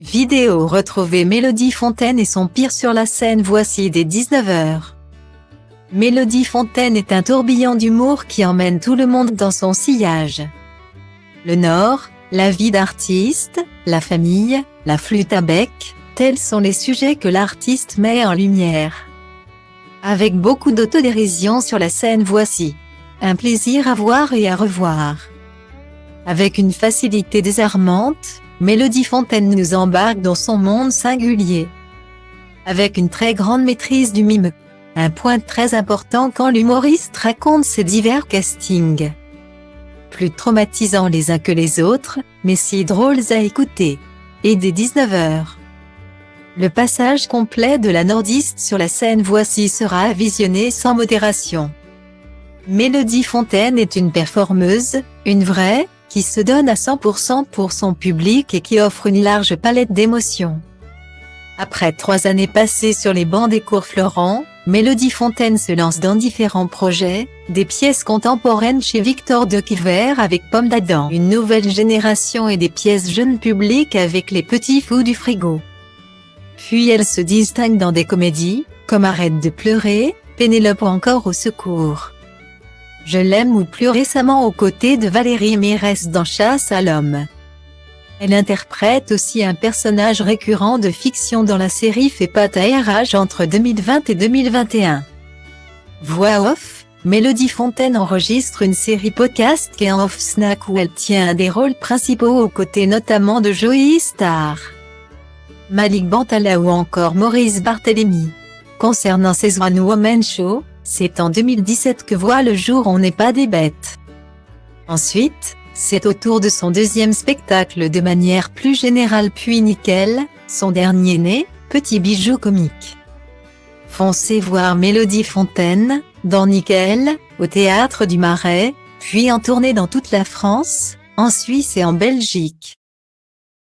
Vidéo retrouvée Mélodie Fontaine et son pire sur la scène. Voici dès 19h. Mélodie Fontaine est un tourbillon d'humour qui emmène tout le monde dans son sillage. Le Nord, la vie d'artiste, la famille, la flûte à bec, tels sont les sujets que l'artiste met en lumière. Avec beaucoup d'autodérision sur la scène, voici un plaisir à voir et à revoir. Avec une facilité désarmante, Mélodie Fontaine nous embarque dans son monde singulier. Avec une très grande maîtrise du mime, un point très important quand l'humoriste raconte ses divers castings. Plus traumatisants les uns que les autres, mais si drôles à écouter. Et dès 19h. Le passage complet de la nordiste sur la scène voici sera à visionner sans modération. Mélodie Fontaine est une performeuse, une vraie, qui se donne à 100% pour son public et qui offre une large palette d'émotions. Après 3 années passées sur les bancs des cours Florent, Mélodie Fontaine se lance dans différents projets, des pièces contemporaines chez Victor de Quiver avec Pomme d'Adam, une nouvelle génération et des pièces jeunes publics avec les petits fous du frigo. Puis elle se distingue dans des comédies, comme Arrête de pleurer, Pénélope ou encore Au secours. Je l'aime ou plus récemment aux côtés de Valérie Mérès dans Chasse à l'homme. Elle interprète aussi un personnage récurrent de fiction dans la série Fais pas ta RH entre 2020 et 2021. Voix off, Mélodie Fontaine enregistre une série podcast et un off-snack où elle tient un des rôles principaux aux côtés notamment de Joey Star, Malik Bentala ou encore Maurice Barthélémy. Concernant ses One Woman Show, c'est en 2017 que voit le jour On n'est pas des bêtes. Ensuite, c'est au tour de son deuxième spectacle de manière plus générale puis Nickel, son dernier né, petit bijou comique. Foncez voir Mélodie Fontaine, dans Nickel, au Théâtre du Marais, puis en tournée dans toute la France, en Suisse et en Belgique.